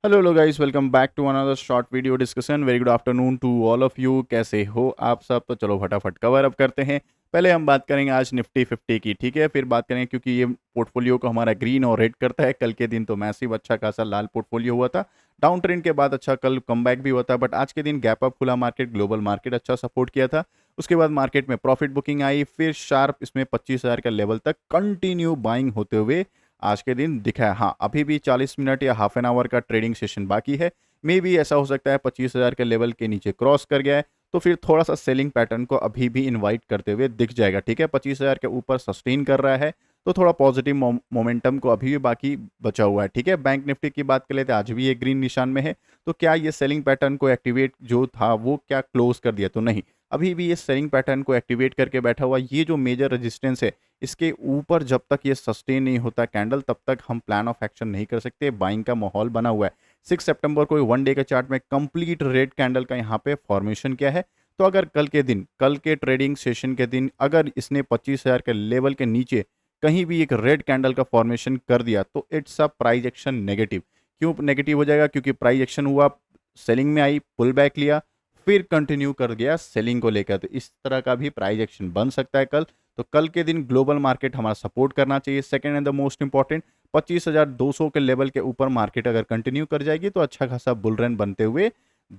Hello लो guys, welcome back to another short video discussion. Very good afternoon to all of you. कैसे हो आप सब? तो चलो फटाफट कवर अप करते हैं। पहले हम बात करेंगे आज निफ्टी 50 की, ठीक है। फिर बात करेंगे क्योंकि ये पोर्टफोलियो को हमारा ग्रीन और रेड करता है। कल के दिन तो मैसिव अच्छा खासा लाल पोर्टफोलियो हुआ था। डाउन ट्रेंड के बाद अच्छा कल कमबैक भी हुआ था, बट आज के दिन गैप अप खुला मार्केट, ग्लोबल मार्केट अच्छा सपोर्ट किया था। उसके बाद मार्केट में प्रॉफिट बुकिंग आई, फिर शार्प इसमें 25,000 का लेवल तक कंटिन्यू बाइंग होते हुए आज के दिन दिखा है। हाँ, अभी भी 40 मिनट या हाफ एन आवर का ट्रेडिंग सेशन बाकी है। मे भी ऐसा हो सकता है 25,000 के लेवल के नीचे क्रॉस कर गया है, तो फिर थोड़ा सा सेलिंग पैटर्न को अभी भी इनवाइट करते हुए दिख जाएगा, ठीक है। 25,000 के ऊपर सस्टेन कर रहा है, तो थोड़ा पॉजिटिव मोमेंटम को अभी भी बाकी बचा हुआ है, ठीक है। बैंक निफ्टी की बात कर लेते हैं, आज भी ये ग्रीन निशान में है। तो क्या ये सेलिंग पैटर्न को एक्टिवेट जो था वो क्या क्लोज कर दिया? तो नहीं, अभी भी ये सेलिंग पैटर्न को एक्टिवेट करके बैठा हुआ। ये जो मेजर रेजिस्टेंस है, इसके ऊपर जब तक ये सस्टेन नहीं होता कैंडल, तब तक हम प्लान ऑफ एक्शन नहीं कर सकते। बाइंग का माहौल बना हुआ है। 6 सितंबर को वन डे के चार्ट में कंप्लीट रेड कैंडल का यहाँ पे फॉर्मेशन किया है। तो अगर कल के दिन, कल के ट्रेडिंग सेशन के दिन अगर इसने 25,000 के लेवल के नीचे कहीं भी एक रेड कैंडल का फॉर्मेशन कर दिया, तो it's a price action negative. क्यों नेगेटिव हो जाएगा? क्योंकि प्राइस एक्शन हुआ, सेलिंग में आई, पुल बैक लिया, फिर कंटिन्यू कर गया सेलिंग को लेकर। तो इस तरह का भी प्राइस एक्शन बन सकता है कल। तो कल के दिन ग्लोबल मार्केट हमारा सपोर्ट करना चाहिए। Second and the most important, 25,200 के लेवल के ऊपर मार्केट अगर कंटिन्यू कर जाएगी तो अच्छा खासा बुल रन बनते हुए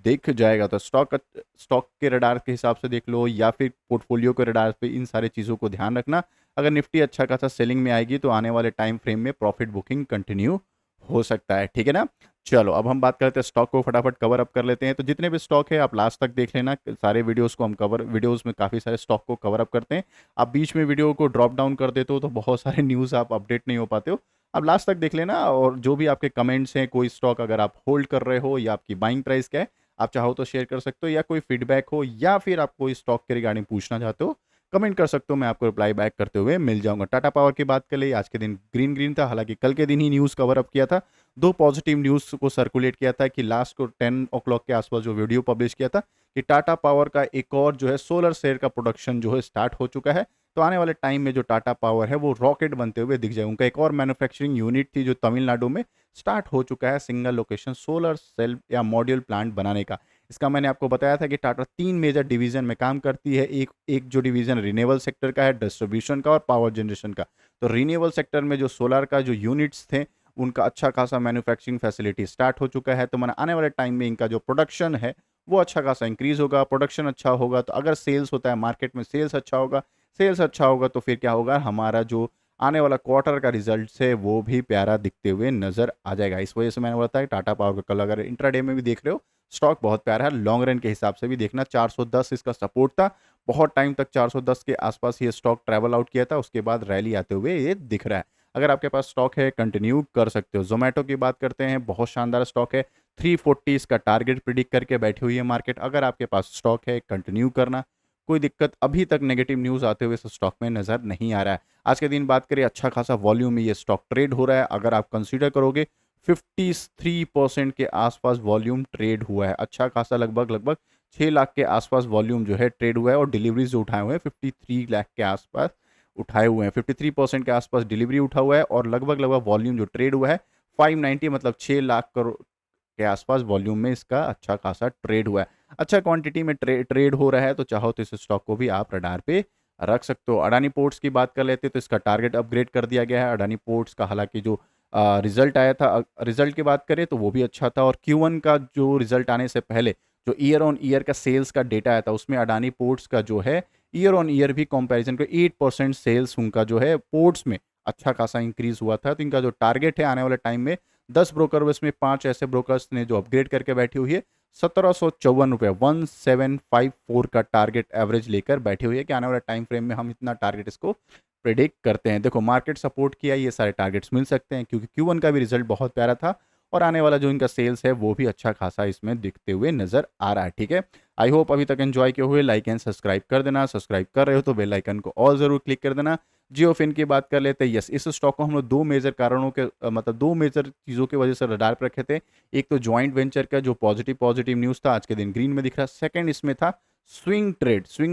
दिख जाएगा। तो स्टॉक के रडार के हिसाब से देख लो या फिर पोर्टफोलियो के रडार पे, इन सारे चीज़ों को ध्यान रखना। अगर निफ्टी अच्छा खासा सेलिंग में आएगी तो आने वाले टाइम फ्रेम में प्रॉफिट बुकिंग कंटिन्यू हो सकता है, ठीक है ना। चलो अब हम बात करते हैं स्टॉक को, फटाफट कवर अप कर लेते हैं। तो जितने भी स्टॉक है आप लास्ट तक देख लेना, सारे वीडियोस को हम वीडियोस में काफ़ी सारे स्टॉक को कवर अप करते हैं। आप बीच में वीडियो को ड्रॉप डाउन कर देते हो तो बहुत सारे न्यूज़ आप अपडेट नहीं हो पाते हो। आप लास्ट तक देख लेना, और जो भी आपके कमेंट्स हैं, कोई स्टॉक अगर आप होल्ड कर रहे हो या आपकी बाइंग प्राइस क्या है, आप चाहो तो शेयर कर सकते हो, या कोई फीडबैक हो या फिर आप कोई स्टॉक के रिगार्डिंग पूछना चाहते हो, कमेंट कर सकते हो। मैं आपको रिप्लाई बैक करते हुए मिल जाऊंगा। टाटा पावर की बात कर ले, आज के दिन ग्रीन ग्रीन था, हालांकि कल के दिन ही न्यूज़ कवर अप किया था। दो पॉजिटिव न्यूज़ को सर्कुलेट किया था कि लास्ट को 10 o'clock के आसपास जो वीडियो पब्लिश किया था कि टाटा पावर का एक और जो है सोलर सेल का प्रोडक्शन जो है स्टार्ट हो चुका है। तो आने वाले टाइम में जो टाटा पावर है वो रॉकेट बनते हुए दिख जाए। उनका एक और मैन्युफैक्चरिंग यूनिट थी जो तमिलनाडु में स्टार्ट हो चुका है, सिंगल लोकेशन सोलर सेल या मॉड्यूल प्लांट बनाने का। इसका मैंने आपको बताया था कि टाटा 3 मेजर डिवीजन में काम करती है। एक एक जो डिवीजन रिन्यूएबल सेक्टर का है, डिस्ट्रीब्यूशन का और पावर जनरेशन का। तो रिन्यूएबल सेक्टर में जो सोलर का जो यूनिट्स थे, उनका अच्छा खासा मैन्युफैक्चरिंग फैसिलिटी स्टार्ट हो चुका है। तो मैंने आने वाले टाइम में इनका जो प्रोडक्शन है वो अच्छा खासा इंक्रीज होगा। प्रोडक्शन अच्छा होगा तो अगर सेल्स होता है, मार्केट में सेल्स अच्छा होगा, सेल्स अच्छा होगा तो फिर क्या होगा, हमारा जो आने वाला क्वार्टर का रिजल्ट है वो भी प्यारा दिखते हुए नजर आ जाएगा। इस वजह से मैंने बताया टाटा पावर का कल अगर इंट्राडे में भी देख रहे हो, स्टॉक बहुत प्यारा है। लॉन्ग रन के हिसाब से भी देखना, 410 इसका सपोर्ट था। बहुत टाइम तक 410 के आसपास ये स्टॉक ट्रैवल आउट किया था, उसके बाद रैली आते हुए ये दिख रहा है। अगर आपके पास स्टॉक है कंटिन्यू कर सकते हो। जोमेटो की बात करते हैं, बहुत शानदार स्टॉक है। 340 इसका टारगेट प्रिडिक्ट करके बैठी हुई है मार्केट। अगर आपके पास स्टॉक है कंटिन्यू करना, कोई दिक्कत अभी तक नेगेटिव न्यूज़ आते हुए इस स्टॉक में नज़र नहीं आ रहा है। आज के दिन बात करें, अच्छा खासा वॉल्यूम में ये स्टॉक ट्रेड हो रहा है। अगर आप कंसीडर करोगे 53% के आसपास वॉल्यूम ट्रेड हुआ है। अच्छा खासा लगभग लगभग 6 लाख के आसपास वॉल्यूम जो है ट्रेड हुआ है, और डिलीवरीज जो उठाए हुए हैं 53 लाख के आसपास उठाए हुए हैं। 53% के आसपास डिलीवरी उठा हुआ है, और लगभग लगभग वॉल्यूम जो ट्रेड हुआ है 590, मतलब 6 लाख करोड़ के आसपास वॉल्यूम में इसका अच्छा खासा ट्रेड हुआ है। अच्छा क्वांटिटी में ट्रेड हो रहा है, तो चाहो तो इस स्टॉक को भी आप रडार पे रख सकते हो। अडानी पोर्ट्स की बात कर लेते हैं, तो इसका टारगेट अपग्रेड कर दिया गया है अडानी पोर्ट्स का। हालांकि जो रिजल्ट आया था, रिजल्ट की बात करें तो वो भी अच्छा था, और Q1 का जो रिजल्ट आने से पहले जो ईयर ऑन ईयर का सेल्स का डेटा आया था, उसमें अडानी पोर्ट्स का जो है ईयर ऑन ईयर भी कंपैरिजन को 8% सेल्स उनका जो है पोर्ट्स में अच्छा खासा इंक्रीज हुआ था। तो इनका जो टारगेट है आने वाले टाइम में, 10 ब्रोकर में 5 ऐसे ब्रोकर्स ने जो अपग्रेड करके बैठी हुई है, 1754 रुपये 1754 का टारगेट एवरेज लेकर बैठी हुई है कि आने वाले टाइम फ्रेम में हम इतना टारगेट इसको प्रिडिक्ट करते हैं। देखो मार्केट सपोर्ट किया, ये सारे टारगेट्स मिल सकते हैं क्योंकि Q1 का भी रिजल्ट बहुत प्यारा था, और आने वाला जो इनका सेल्स है वो भी अच्छा खासा इसमें दिखते हुए नजर आ रहा है, ठीक है। आई होप अभी तक एंजॉय किए हुए लाइक एंड सब्सक्राइब कर देना। सब्सक्राइब कर रहे हो तो बेल आइकन को और जरूर क्लिक कर देना। जियोफिन की बात कर लेते हैं, यस, इस स्टॉक को हम लोग दो मेजर कारणों के मतलब दो मेजर चीज़ों की वजह से रडार पर रखे थे। एक तो ज्वाइंट वेंचर का जो पॉजिटिव पॉजिटिव न्यूज़ था, आज के दिन ग्रीन में दिख रहा है। सेकंड इसमें था स्विंग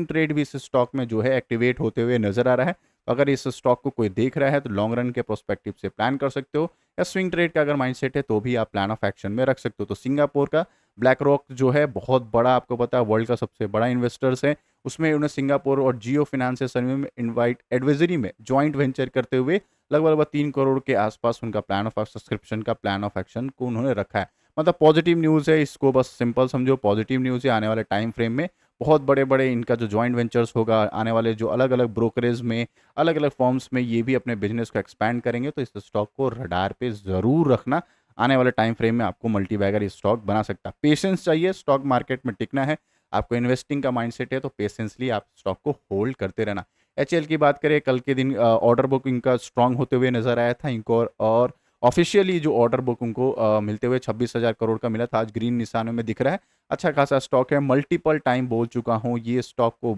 ट्रेड भी इस स्टॉक में जो है एक्टिवेट होते हुए नजर आ रहा है। अगर इस स्टॉक को कोई देख रहा है तो लॉन्ग रन के प्रोस्पेक्टिव से प्लान कर सकते हो, या स्विंग ट्रेड का अगर माइंडसेट है तो भी आप प्लान ऑफ एक्शन में रख सकते हो। तो सिंगापुर का ब्लैक रॉक जो है बहुत बड़ा, आपको पता है वर्ल्ड का सबसे बड़ा इन्वेस्टर्स है, उसमें उन्हें सिंगापुर और जियो फाइनेंशियल सर्विस में इनवाइट एडवाइजरी में जॉइंट वेंचर करते हुए लगभग 3 करोड़ के आसपास उनका प्लान ऑफ सब्सक्रिप्शन का प्लान ऑफ एक्शन को उन्होंने रखा है। मतलब पॉजिटिव न्यूज़ है, इसको बस सिंपल समझो, पॉजिटिव न्यूज़ है। आने वाले टाइम फ्रेम में बहुत बड़े बड़े इनका जो जॉइंट वेंचर्स होगा, आने वाले जो अलग अलग ब्रोकरेज में, अलग अलग फॉर्म्स में ये भी अपने बिजनेस को एक्सपैंड करेंगे, तो इस स्टॉक को रडार पे ज़रूर रखना। आने वाले टाइम फ्रेम में आपको मल्टी बैगर स्टॉक बना सकता है। पेशेंस चाहिए, स्टॉक मार्केट में टिकना है, आपको इन्वेस्टिंग का माइंडसेट है तो पेशेंसली आप स्टॉक को होल्ड करते रहना। एचएल की बात करें, कल के दिन ऑर्डर बुक इनका स्ट्रांग होते हुए नजर आया था इनको, और ऑफिशियली जो ऑर्डर बुक उनको मिलते हुए 26,000 करोड़ का मिला था, आज ग्रीन निशानों में दिख रहा है। अच्छा खासा स्टॉक है, मल्टीपल टाइम बोल चुका हूँ ये स्टॉक को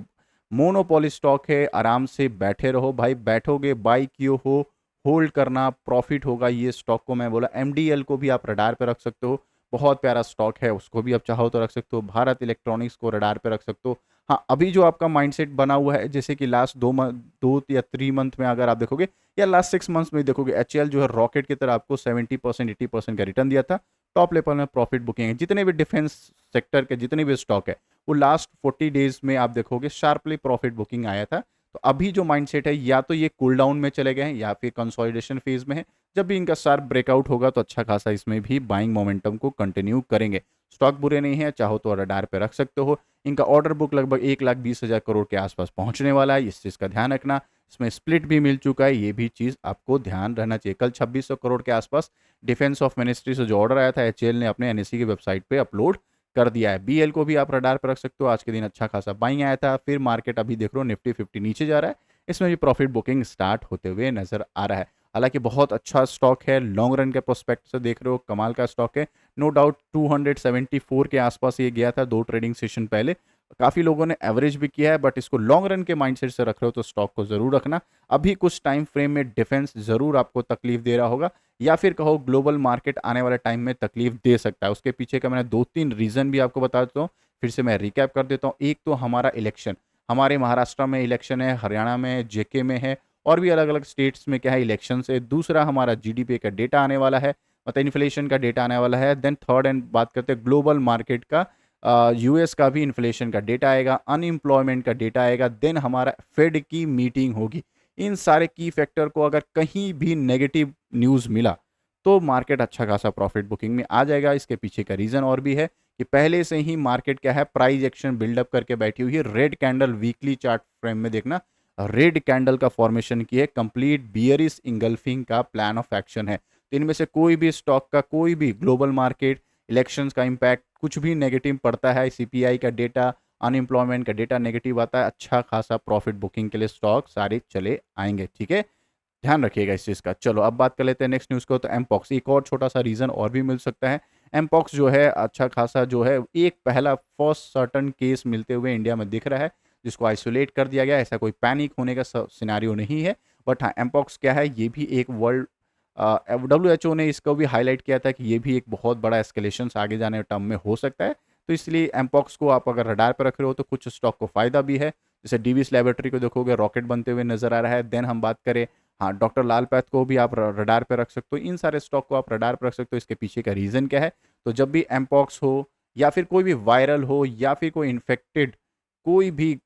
मोनोपोली स्टॉक है, आराम से बैठे रहो भाई, बैठोगे बाई कियो हो, होल्ड करना, प्रॉफिट होगा। ये स्टॉक को मैं बोला, एमडीएल को भी आप रडार पे रख सकते हो, बहुत प्यारा स्टॉक है, उसको भी आप चाहो तो रख सकते हो। भारत इलेक्ट्रॉनिक्स को रडार पे रख सकते हो। हाँ, अभी जो आपका माइंडसेट बना हुआ है, जैसे कि लास्ट 2 या 3 मंथ में अगर आप देखोगे, या लास्ट 6 मंथ्स में देखोगे, एचएल जो है रॉकेट की तरह आपको 70% 80% का रिटर्न दिया था। टॉप लेवल में प्रॉफिट बुकिंग है। जितने भी डिफेंस सेक्टर के जितने भी स्टॉक है, वो लास्ट 40 डेज में आप देखोगे शार्पली प्रॉफिट बुकिंग आया था। तो अभी जो माइंडसेट है, या तो ये कूल डाउन में चले गए हैं या फिर कंसोलिडेशन फेज में है। जब भी इनका शार्प ब्रेकआउट होगा तो अच्छा खासा इसमें भी बाइंग मोमेंटम को कंटिन्यू करेंगे। स्टॉक बुरे नहीं है, चाहो तो रडार पे रख सकते हो। इनका ऑर्डर बुक लगभग 1,20,000 करोड़ के आसपास पहुंचने वाला है, इस चीज़ का ध्यान रखना। इसमें स्प्लिट भी मिल चुका है, ये भी चीज़ आपको ध्यान रहना चाहिए। कल 2600 करोड़ के आसपास डिफेंस ऑफ मिनिस्ट्री से जो ऑर्डर आया था, एचएएल ने अपने एनएसई की वेबसाइट पे अपलोड कर दिया है। बीएल को भी आप रडार पर रख सकते हो, आज के दिन अच्छा खासा बाइंग आया था। फिर मार्केट अभी देख लो निफ्टी 50 नीचे जा रहा है, इसमें भी प्रॉफिट बुकिंग स्टार्ट होते हुए नजर आ रहा है। हालांकि बहुत अच्छा स्टॉक है, लॉन्ग रन के प्रोस्पेक्ट से देख रहे हो कमाल का स्टॉक है। नो डाउट 274 के आसपास ये गया था 2 ट्रेडिंग सेशन पहले, काफ़ी लोगों ने एवरेज भी किया है, बट इसको लॉन्ग रन के माइंडसेट से रख रहे हो तो स्टॉक को ज़रूर रखना। अभी कुछ टाइम फ्रेम में डिफेंस ज़रूर आपको तकलीफ दे रहा होगा, या फिर कहो ग्लोबल मार्केट आने वाले टाइम में तकलीफ दे सकता है। उसके पीछे का मैंने 2-3 रीज़न भी आपको बता देता हूँ, फिर से मैं रिकैप कर देता हूँ। एक तो हमारा इलेक्शन, हमारे महाराष्ट्र में इलेक्शन है, हरियाणा में, जेके में है, और भी अलग अलग स्टेट्स में क्या है इलेक्शन से। दूसरा हमारा जीडीपी का डेटा आने वाला है, मतलब इन्फ्लेशन का डेटा आने वाला है। देन थर्ड एंड बात करते हैं ग्लोबल मार्केट का, यूएस का भी इन्फ्लेशन का डेटा आएगा, अनएम्प्लॉयमेंट का डेटा आएगा, देन हमारा फेड की मीटिंग होगी। इन सारे की फैक्टर को अगर कहीं भी नेगेटिव न्यूज़ मिला तो मार्केट अच्छा खासा प्रॉफिट बुकिंग में आ जाएगा। इसके पीछे का रीज़न और भी है कि पहले से ही मार्केट क्या है, प्राइस एक्शन बिल्डअप करके बैठी हुई है। Red candle weekly chart frame में देखना, रेड कैंडल का फॉर्मेशन की है, कंप्लीट बियरिश इंगल्फिंग का प्लान ऑफ एक्शन है। तो इनमें से कोई भी स्टॉक का, कोई भी ग्लोबल मार्केट, इलेक्शंस का इम्पैक्ट, कुछ भी नेगेटिव पड़ता है, सीपीआई का डेटा, अनएम्प्लॉयमेंट का डेटा नेगेटिव आता है, अच्छा खासा प्रॉफिट बुकिंग के लिए स्टॉक सारे चले आएंगे। ठीक है, ध्यान रखिएगा इस चीज़ का। चलो अब बात कर लेते हैं नेक्स्ट न्यूज़ को। तो एमपॉक्स, एक और छोटा सा रीज़न और भी मिल सकता है। एमपॉक्स जो है अच्छा खासा जो है, एक पहला फर्स्ट सर्टन केस मिलते हुए इंडिया में दिख रहा है, जिसको आइसोलेट कर दिया गया। ऐसा कोई पैनिक होने का सिनारियो नहीं है, बट हाँ एमपॉक्स क्या है, ये भी एक वर्ल्ड, WHO ने इसको भी हाईलाइट किया था कि ये भी एक बहुत बड़ा एस्केलेशन आगे जाने टर्म में हो सकता है। तो इसलिए एमपॉक्स को आप अगर रडार पर रख रहे हो तो कुछ स्टॉक को फायदा भी है। जैसे डीवीस लैबोरेटरी को देखोगे रॉकेट बनते हुए नजर आ रहा है। देन हम बात करें, हाँ डॉक्टर लाल पैथ को भी आप रडार पे रख सकते हो। इन सारे स्टॉक को आप रडार पे रख सकते हो। इसके पीछे का रीज़न क्या है, तो जब भी एमपॉक्स हो, या फिर कोई भी वायरल हो, या फिर कोई इन्फेक्टेड, कोई भी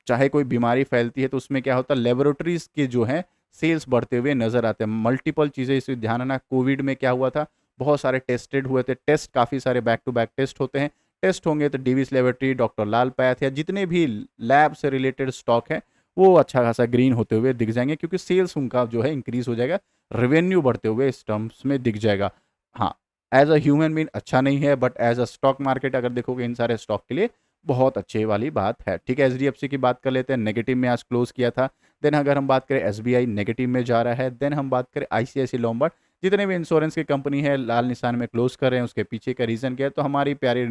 चाहे कोई बीमारी फैलती है, तो उसमें क्या होता है, लेबोरेटरीज के जो है सेल्स बढ़ते हुए नजर आते हैं। मल्टीपल चीज़ें इसे ध्यान रखना। कोविड में क्या हुआ था, बहुत सारे टेस्टेड हुए थे, टेस्ट काफ़ी सारे बैक टू बैक टेस्ट होते हैं। टेस्ट होंगे तो डीवीस लेबोरेटरी, डॉक्टर लाल पैथ, या जितने भी लैब से रिलेटेड स्टॉक है वो अच्छा खासा ग्रीन होते हुए दिख जाएंगे, क्योंकि सेल्स उनका जो है इंक्रीज हो जाएगा, रेवेन्यू बढ़ते हुए इस टर्म्स में दिख जाएगा। हाँ, एज अ ह्यूमन बीइंग अच्छा नहीं है, but as a stock market अगर देखोगे इन सारे स्टॉक के लिए बहुत अच्छे वाली बात है। ठीक है, एचडीएफसी की बात कर लेते हैं, नेगेटिव में आज क्लोज किया था। देन अगर हम बात करें एसबीआई नेगेटिव में जा रहा है। देन हम बात करें आईसीआईसीआई लोम्बार्ड, जितने भी इंश्योरेंस की कंपनी है लाल निशान में क्लोज कर रहे हैं। उसके पीछे का रीज़न क्या है, तो हमारी प्यारी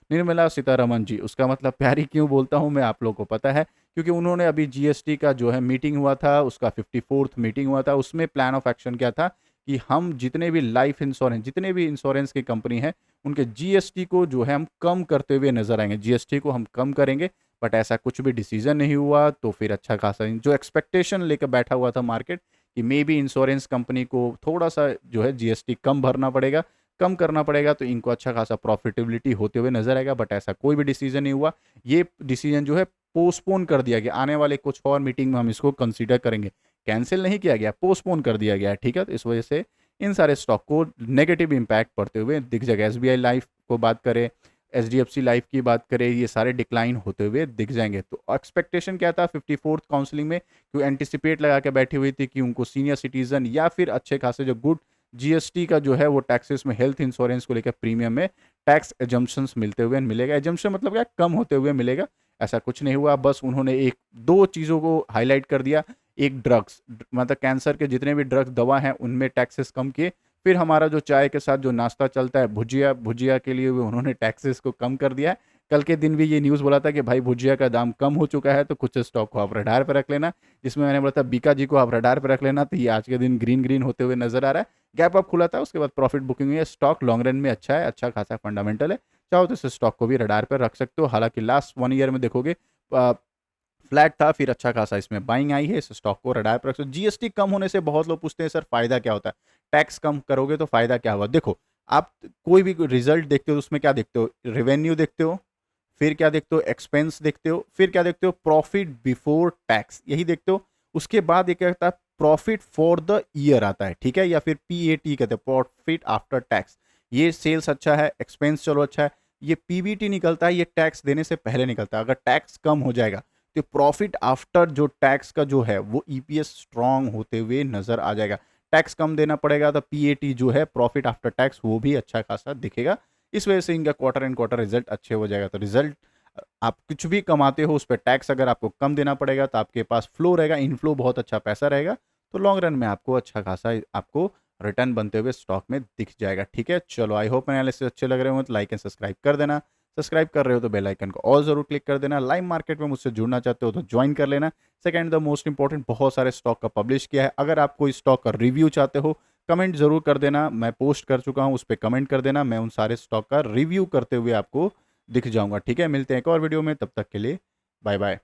निर्मला सीतारमन जी, उसका मतलब प्यारी क्यों बोलता हूँ मैं, आप लोगों को पता है, क्योंकि उन्होंने अभी जीएसटी का जो है मीटिंग हुआ था, उसका 54th मीटिंग हुआ था। उसमें प्लान ऑफ एक्शन क्या था कि हम जितने भी लाइफ इंश्योरेंस, जितने भी इंश्योरेंस की कंपनी है, उनके जीएसटी को जो है हम कम करते हुए नजर आएंगे। जीएसटी को हम कम करेंगे, बट ऐसा कुछ भी डिसीजन नहीं हुआ, तो फिर अच्छा खासा जो एक्सपेक्टेशन लेकर बैठा हुआ था मार्केट कि मे बी इंश्योरेंस कंपनी को थोड़ा सा जो है जीएसटी कम भरना पड़ेगा, कम करना पड़ेगा, तो इनको अच्छा खासा प्रॉफिटेबिलिटी होते हुए नजर आएगा, बट ऐसा कोई भी डिसीजन नहीं हुआ। ये डिसीजन जो है पोस्टपोन कर दिया गया, आने वाले कुछ और मीटिंग में हम इसको कंसीडर करेंगे। कैंसिल नहीं किया गया, पोस्टपोन कर दिया गया है, ठीक है। तो इस वजह से इन सारे स्टॉक को नेगेटिव इंपैक्ट पड़ते हुए दिख जाएगा। एसबीआई लाइफ को बात करें, एचडीएफसी लाइफ की बात करें, ये सारे डिक्लाइन होते हुए दिख जाएंगे। तो एक्सपेक्टेशन क्या था 54th काउंसलिंग में, क्यों एंटिसिपेट लगा के बैठी हुई थी कि उनको सीनियर सिटीजन या फिर अच्छे खासे जो गुड जीएसटी का जो है वो टैक्सेस में हेल्थ इंश्योरेंस को लेकर प्रीमियम में टैक्स एजम्पशंस मिलते हुए मिलेगा। एजम्पशन मतलब क्या, कम होते हुए मिलेगा। ऐसा कुछ नहीं हुआ, बस उन्होंने एक दो चीज़ों को हाईलाइट कर दिया। एक ड्रग्स, मतलब कैंसर के जितने भी ड्रग्स दवा हैं उनमें टैक्सेस कम किए। फिर हमारा जो चाय के साथ जो नाश्ता चलता है भुजिया, भुजिया के लिए भी उन्होंने टैक्सेस को कम कर दिया है। कल के दिन भी ये न्यूज़ बोला था कि भाई भुजिया का दाम कम हो चुका है, तो कुछ स्टॉक को आप रडार पर रख लेना, जिसमें मैंने बोला था बीका जी को आप रडार पर रख लेना। तो ये आज के दिन ग्रीन ग्रीन होते हुए नजर आ रहा है। गैप अप खुला था, उसके बाद प्रॉफिट बुकिंग हुई है। स्टॉक लॉन्ग रन में अच्छा है, अच्छा खासा फंडामेंटल है, चाहो तो इस स्टॉक को भी रडार पर रख सकते हो। हालांकि लास्ट 1 ईयर में देखोगे फ्लैट था, फिर अच्छा खासा इसमें बाइंग आई है। इस स्टॉक को रडार पर रख सकते हो। जीएसटी कम होने से बहुत लोग पूछते हैं सर फायदा क्या होता है, टैक्स कम करोगे तो फायदा क्या हुआ। देखो, आप कोई भी रिजल्ट देखते हो तो उसमें क्या देखते हो, रेवेन्यू देखते हो, फिर क्या देखते हो, एक्सपेंस देखते हो, फिर क्या देखते हो, प्रॉफिट बिफोर टैक्स, यही देखते हो। उसके बाद एक आता है प्रॉफिट फॉर द ईयर आता है, ठीक है, या फिर पीएटी कहते हैं, प्रॉफिट आफ्टर टैक्स। ये सेल्स अच्छा है, एक्सपेंस चलो अच्छा है, ये पीबीटी निकलता है, ये टैक्स देने से पहले निकलता है। अगर टैक्स कम हो जाएगा तो प्रॉफिट आफ्टर जो टैक्स का जो है वो ईपीएस स्ट्रांग होते हुए नजर आ जाएगा। टैक्स कम देना पड़ेगा तो पीएटी जो है प्रॉफिट आफ्टर टैक्स वो भी अच्छा खासा दिखेगा। इस वजह से इनका क्वार्टर एंड क्वार्टर रिजल्ट अच्छे हो जाएगा। तो रिजल्ट आप कुछ भी कमाते हो उस पर टैक्स अगर आपको कम देना पड़ेगा तो आपके पास फ्लो रहेगा, इनफ्लो बहुत अच्छा पैसा रहेगा, तो लॉन्ग रन में आपको अच्छा खासा आपको रिटर्न बनते हुए स्टॉक में दिख जाएगा। ठीक है, चलो आई होप एनालिसिस अच्छे लग रहे हो तो लाइक एंड सब्सक्राइब कर देना। सब्सक्राइब कर रहे हो तो बेल आइकन को और जरूर क्लिक कर देना। लाइव मार्केट में मुझसे जुड़ना चाहते हो तो ज्वाइन कर लेना। सेकंड द मोस्ट इंपॉर्टेंट, बहुत सारे स्टॉक का पब्लिश किया है, अगर आप कोई स्टॉक का रिव्यू चाहते हो कमेंट जरूर कर देना। मैं पोस्ट कर चुका हूं, उस पर कमेंट कर देना, मैं उन सारे स्टॉक का रिव्यू करते हुए आपको दिख जाऊंगा। ठीक है, मिलते हैं एक और वीडियो में, तब तक के लिए बाय बाय।